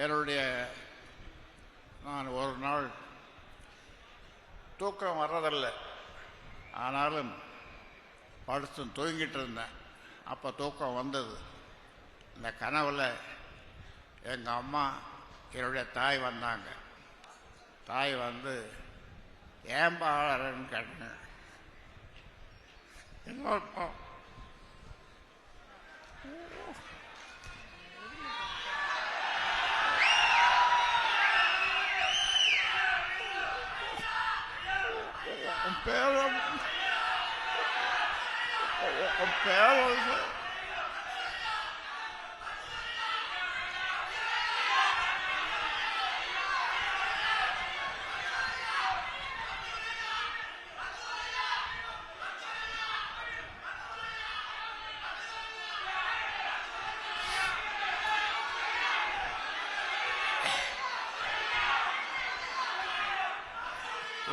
என்னுடைய நான் ஒரு நாள் தூக்கம் வர்றதில்லை, ஆனாலும் படுத்து தூங்கிட்டு இருந்தேன். அப்போ தூக்கம் வந்தது. இந்த கனவில் எங்கள் அம்மா என்னுடைய தாய் வந்தாங்க. தாய் வந்து ஏன்பா அழறன்னு கேட்டேன். இன்னொரு பேரும்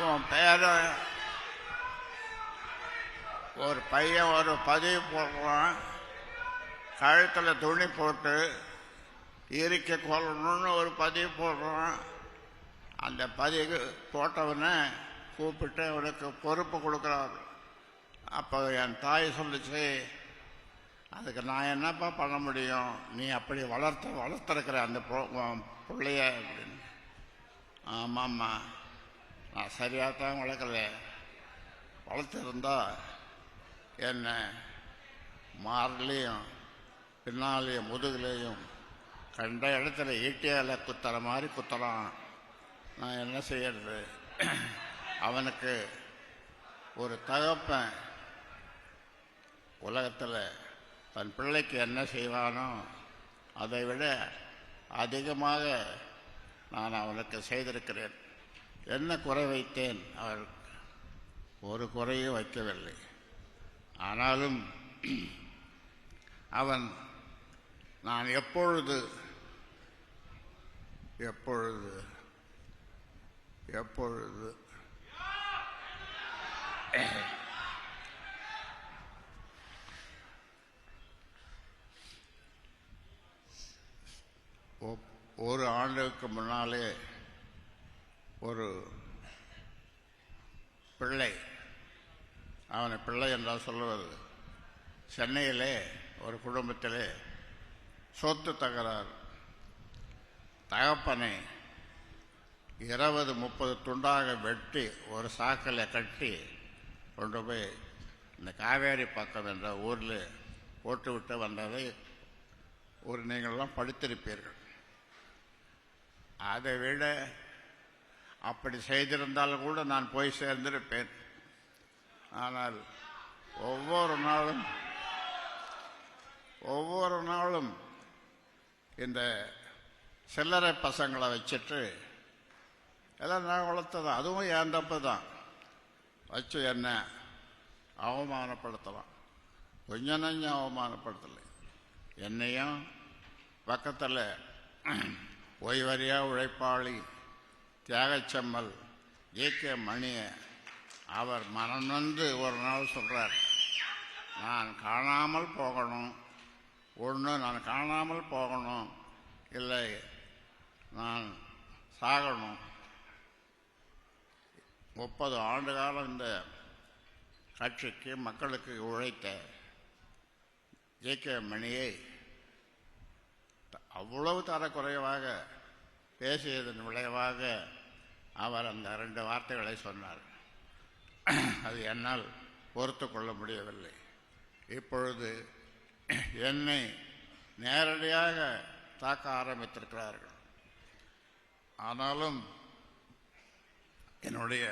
உன் பேரை ஒரு பையன் ஒரு பதிவு போடுறான், கழுத்தில் துணி போட்டு இறுக்கி கொள்ளணும்னு ஒரு பதிவு போடுறான். அந்த பதிவு போட்டவனை கூப்பிட்டு அவனுக்கு பொறுப்பு கொடுக்குறாரு. அப்போ என் தாய் சொல்லிச்சு, அதுக்கு நான் என்னப்பா பண்ண முடியும், நீ அப்படி வளர்த்துருக்கிற அந்த பிள்ளைய அப்படின்னு. ஆமாம்மா, நான் சரியாக தான் வளர்க்கல, வளர்த்துருந்தா என்ன மார்லேயும் பின்னாலேயும் முதுகுலேயும் கண்ட இடத்துல ஈட்டியால் குத்துற மாதிரி குத்தலாம். நான் என்ன செய்யறது? அவனுக்கு ஒரு தகப்பன் உலகத்தில் தன் பிள்ளைக்கு என்ன செய்வானோ அதை விட அதிகமாக நான் அவனுக்கு செய்திருக்கிறேன். என்ன குறை வைத்தேன்? அவர் ஒரு குறையும் வைக்கவில்லை. ஆனாலும் அவன் நான் எப்பொழுது எப்பொழுது எப்பொழுது ஒரு ஆண்டுக்கு முன்னாலே ஒரு பிள்ளை, அவனை பிள்ளை என்றால் சொல்லுவது, சென்னையிலே ஒரு குடும்பத்திலே சொத்து தகராறு. தகப்பனை 20-30 துண்டாக வெட்டி ஒரு சாக்கில் கட்டி கொண்டு போய் இந்த காவேரி பக்கம் என்ற ஊரில் போட்டுவிட்டு வந்ததை ஒரு நீங்கள்லாம் படித்திருப்பீர்கள். அதை விட அப்படி செய்திருந்தாலும் கூட நான் போய் சேர்ந்திருப்பேன். ஆனால் ஒவ்வொரு நாளும் இந்த சில்லறை பசங்களை வச்சுட்டு எல்லாம் நான் வளர்த்ததான், அதுவும் என் தப்பு தான், வச்சு என்ன அவமானப்படுத்தலாம். கொஞ்சம் நஞ்சம் அவமானப்படுத்தலை. என்னையும் பக்கத்தில் ஓய்வறியா உழைப்பாளி தியாகச்செம்மல் ஜே.கே. மணியை அவர் மனநொந்து ஒரு நாள் சொல்கிறார், நான் காணாமல் போகணும், ஒன்று நான் காணாமல் போகணும், இல்லை நான் சாகணும். 30 ஆண்டு காலம் இந்த கட்சிக்கு மக்களுக்கு உழைத்த ஜே.கே. மணியை அவ்வளவு தரக்குறைவாக பேசியதன் விளைவாக அவர் அந்த 2 வார்த்தைகளை சொன்னார். அது என்னால் பொறுத்து கொள்ள முடியவில்லை. இப்பொழுது என்னை நேரடியாக தாக்க ஆரம்பித்திருக்கிறார்கள். ஆனாலும் என்னுடைய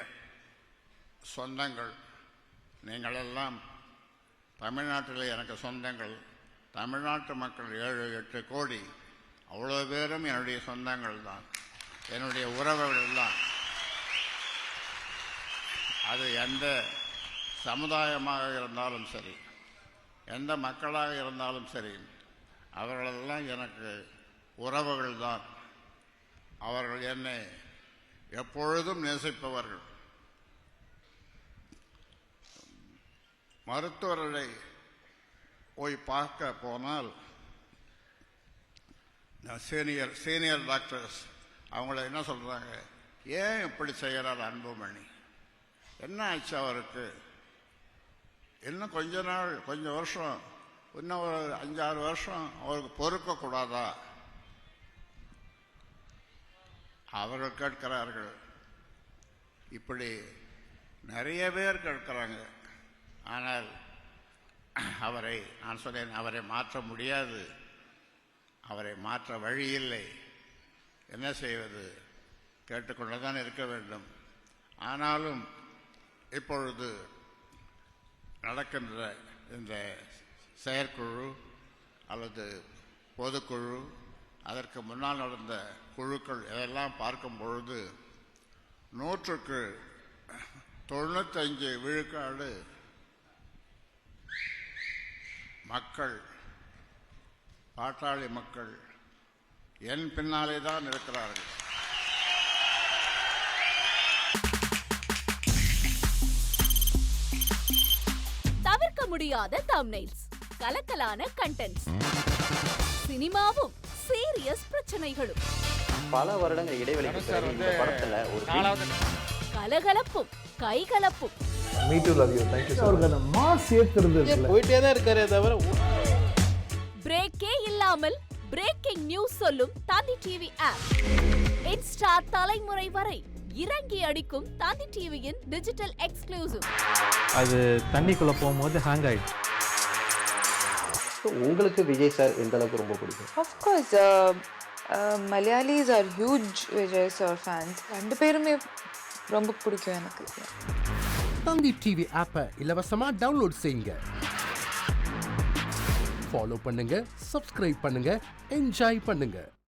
சொந்தங்கள், நீங்களெல்லாம் தமிழ்நாட்டில் எனக்கு சொந்தங்கள், தமிழ்நாட்டு மக்கள் 7-8 கோடி, அவ்வளோ பேரும் என்னுடைய சொந்தங்கள் தான், என்னுடைய உறவுகள் தான். அது எந்த சமுதாயமாக இருந்தாலும் சரி, எந்த மக்களாக இருந்தாலும் சரி, அவர்களெல்லாம் எனக்கு உறவுகள் தான். அவர்கள் என்னை எப்பொழுதும் நேசிப்பவர்கள். மருத்துவர்களை போய் பார்க்க போனால் சீனியர் டாக்டர்ஸ் அவங்கள என்ன சொல்கிறாங்க, ஏன் இப்படி செய்கிறார் அன்புமணி, என்ன ஆச்சு அவருக்கு, இன்னும் கொஞ்சம் வருஷம், இன்னும் ஒரு 5-6 வருஷம் அவருக்கு பொறுக்கக்கூடாதா? அவர்கள் கேட்கிறார்கள். இப்படி நிறைய பேர் கேட்கிறாங்க. ஆனால் நான் சொன்னேன், அவரை மாற்ற முடியாது, அவரை மாற்ற வழி இல்லை. என்ன செய்வது, கேட்டுக்கொண்டுதான் இருக்க வேண்டும். ஆனாலும் இப்பொழுது நடக்கின்ற இந்த செயற்குழு அல்லது பொதுக்குழு, அதற்கு முன்னால் நடந்த குழுக்கள் இதெல்லாம் பார்க்கும் பொழுது 100க்கு 95 விழுக்காடு மக்கள், பாட்டாளி மக்கள் என் பின்னாலே தான் இருக்கிறார்கள். தவிர்க்க முடியாத தம்ப்நெயில்ஸ், கலக்கலான கண்டென்ட்ஸ், சினிமாவும் சீரியஸ் பிரச்சனைகளும், பல வருடங்கள் இடைவெளிக்கு பிறகு இந்த படத்துல ஒரு கலகலப்பும் கைகலப்பும், போயிட்டே தான் இருக்காரே தவிர பிரேக்கே இல்லாமல் பிரேக்கிங் நியூஸ் சொல்லும் தந்தி டிவி ஆப். இன்ஸ்டா தலைமுறை வரை இறங்கி அடிக்கும் தந்தி டிவியின் டிஜிட்டல் எக்ஸ்க்ளூசிவ். அது தண்ணிக்குள்ள போகும்போது ஹேங் ஆயிடுச்சு. உங்களுக்கு விஜய் சார் எந்த அளவுக்கு ரொம்ப பிடிக்கும்? Of course, Malayalis are huge Vijay sir fans. ரெண்டு பேருமே ரொம்ப பிடிக்கும் எனக்கு. தந்தி டிவி ஆப்பை இலவசமா டவுன்லோட் செய்யுங்க, ஃபாலோ பண்ணுங்க, சப்ஸ்கிரைப் பண்ணுங்க, என்ஜாய் பண்ணுங்க.